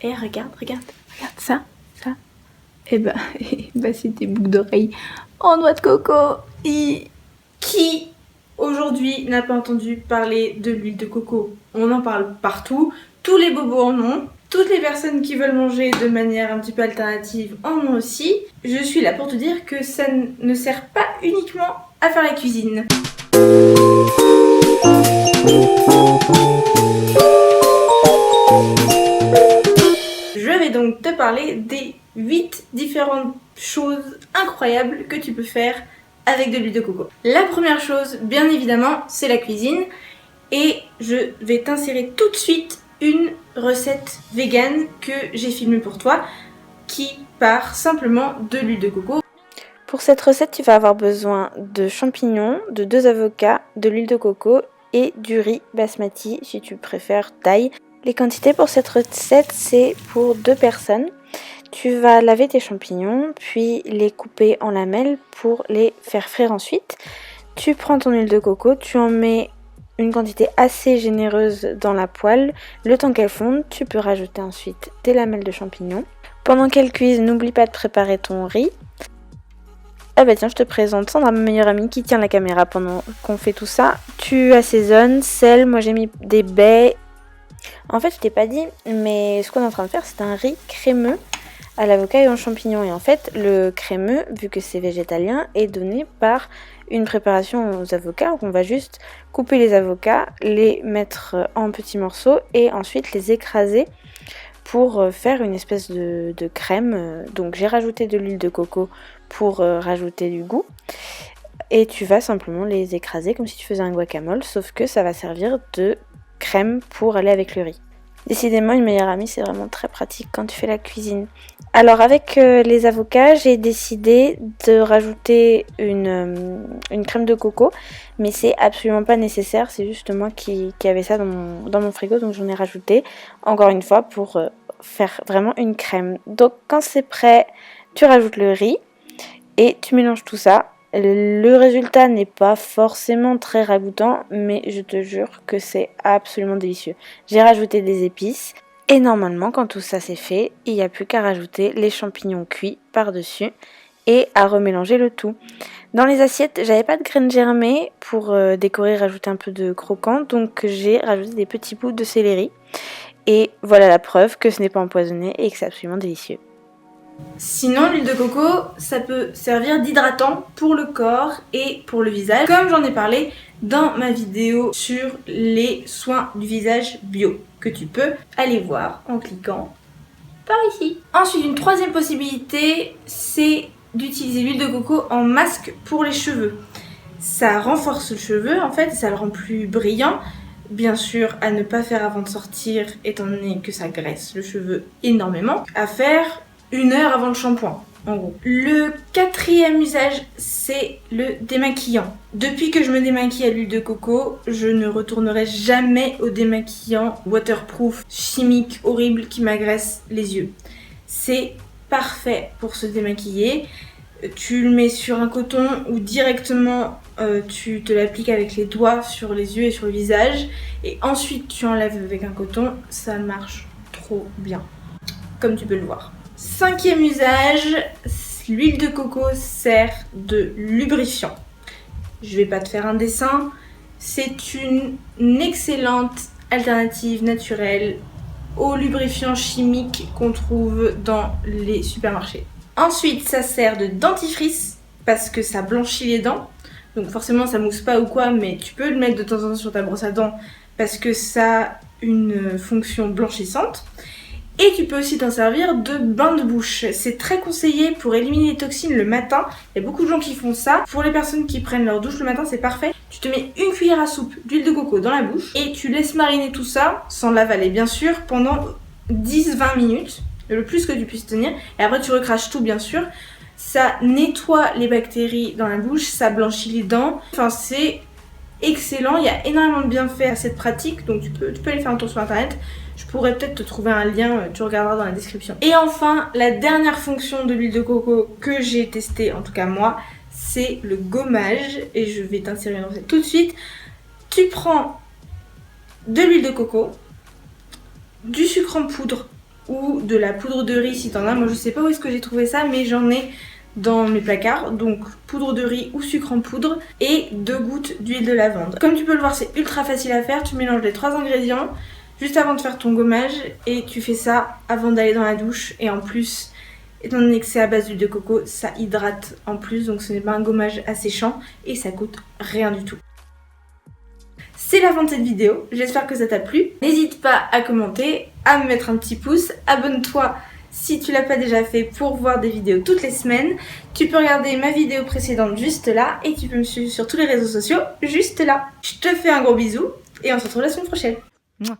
Et regarde ça. Et bah c'est tes boucles d'oreilles en noix de coco. Qui aujourd'hui n'a pas entendu parler de l'huile de coco? On en parle partout, tous les bobos en ont, toutes les personnes qui veulent manger de manière un petit peu alternative en ont aussi. Je suis là pour te dire que ça ne sert pas uniquement à faire la cuisine. Je vais donc te parler des 8 différentes choses incroyables que tu peux faire avec de l'huile de coco. La première chose, bien évidemment, c'est la cuisine. Et je vais t'insérer tout de suite une recette végane que j'ai filmée pour toi, qui part simplement de l'huile de coco. Pour cette recette, tu vas avoir besoin de champignons, de 2 avocats, de l'huile de coco et du riz basmati si tu préfères taille. Les quantités pour cette recette, c'est pour 2 personnes. Tu vas laver tes champignons, puis les couper en lamelles pour les faire frire ensuite. Tu prends ton huile de coco, tu en mets une quantité assez généreuse dans la poêle. Le temps qu'elle fonde, tu peux rajouter ensuite tes lamelles de champignons. Pendant qu'elle cuise, n'oublie pas de préparer ton riz. Ah bah tiens, je te présente Sandra, ma meilleure amie qui tient la caméra pendant qu'on fait tout ça. Tu assaisonnes, sel, moi j'ai mis des baies. En fait, je t'ai pas dit, mais ce qu'on est en train de faire, c'est un riz crémeux à l'avocat et aux champignons. Et en fait, le crémeux, vu que c'est végétalien, est donné par une préparation aux avocats. Donc on va juste couper les avocats, les mettre en petits morceaux et ensuite les écraser pour faire une espèce de crème. Donc j'ai rajouté de l'huile de coco pour rajouter du goût. Et tu vas simplement les écraser comme si tu faisais un guacamole, sauf que ça va servir de crème pour aller avec le riz. Décidément, une meilleure amie, c'est vraiment très pratique quand tu fais la cuisine. Alors avec les avocats, j'ai décidé de rajouter une crème de coco, mais c'est absolument pas nécessaire, c'est juste moi qui avait ça dans mon frigo, donc j'en ai rajouté encore une fois pour faire vraiment une crème. Donc quand c'est prêt, tu rajoutes le riz et tu mélanges tout ça. Le résultat n'est pas forcément très ragoûtant, mais je te jure que c'est absolument délicieux. J'ai rajouté des épices et normalement quand tout ça c'est fait, il n'y a plus qu'à rajouter les champignons cuits par-dessus et à remélanger le tout. Dans les assiettes, j'avais pas de graines germées pour décorer, rajouter un peu de croquant, donc j'ai rajouté des petits bouts de céleri. Et voilà la preuve que ce n'est pas empoisonné et que c'est absolument délicieux. Sinon, l'huile de coco, ça peut servir d'hydratant pour le corps et pour le visage, comme j'en ai parlé dans ma vidéo sur les soins du visage bio, que tu peux aller voir en cliquant par ici. Ensuite, une troisième possibilité, c'est d'utiliser l'huile de coco en masque pour les cheveux. Ça renforce le cheveu, en fait, ça le rend plus brillant. Bien sûr, à ne pas faire avant de sortir, étant donné que ça graisse le cheveu énormément. À faire 1 heure avant le shampoing, en gros. Le quatrième usage, c'est le démaquillant. Depuis que je me démaquille à l'huile de coco, je ne retournerai jamais au démaquillant waterproof, chimique, horrible, qui m'agresse les yeux. C'est parfait pour se démaquiller. Tu le mets sur un coton ou directement tu te l'appliques avec les doigts sur les yeux et sur le visage. Et ensuite tu enlèves avec un coton. Ça marche trop bien, comme tu peux le voir. 5e usage, l'huile de coco sert de lubrifiant. Je vais pas te faire un dessin. C'est une excellente alternative naturelle aux lubrifiants chimiques qu'on trouve dans les supermarchés. Ensuite, ça sert de dentifrice parce que ça blanchit les dents. Donc forcément, ça mousse pas ou quoi, mais tu peux le mettre de temps en temps sur ta brosse à dents parce que ça a une fonction blanchissante. Et tu peux aussi t'en servir de bain de bouche. C'est très conseillé pour éliminer les toxines le matin. Il y a beaucoup de gens qui font ça. Pour les personnes qui prennent leur douche le matin, c'est parfait. Tu te mets 1 cuillère à soupe d'huile de coco dans la bouche et tu laisses mariner tout ça, sans l'avaler bien sûr, pendant 10-20 minutes. Le plus que tu puisses tenir. Et après tu recraches tout bien sûr. Ça nettoie les bactéries dans la bouche, ça blanchit les dents. Enfin c'est excellent, il y a énormément de bienfaits à cette pratique. Donc tu peux aller faire un tour sur internet. Je pourrais peut-être te trouver un lien, tu regarderas dans la description. Et enfin, la dernière fonction de l'huile de coco que j'ai testée, en tout cas moi, c'est le gommage. Et je vais t'insérer une recette tout de suite. Tu prends de l'huile de coco, du sucre en poudre ou de la poudre de riz si t'en as. Moi je sais pas où est-ce que j'ai trouvé ça, mais j'en ai dans mes placards. Donc poudre de riz ou sucre en poudre et 2 gouttes d'huile de lavande. Comme tu peux le voir, c'est ultra facile à faire. Tu mélanges les 3 ingrédients juste avant de faire ton gommage et tu fais ça avant d'aller dans la douche. Et en plus, étant donné que c'est à base d'huile de coco, ça hydrate en plus, donc ce n'est pas un gommage asséchant et ça coûte rien du tout. C'est la fin de cette vidéo, j'espère que ça t'a plu. N'hésite pas à commenter, à me mettre un petit pouce, abonne-toi si tu l'as pas déjà fait pour voir des vidéos toutes les semaines. Tu peux regarder ma vidéo précédente juste là et tu peux me suivre sur tous les réseaux sociaux juste là. Je te fais un gros bisou et on se retrouve la semaine prochaine. Mouah.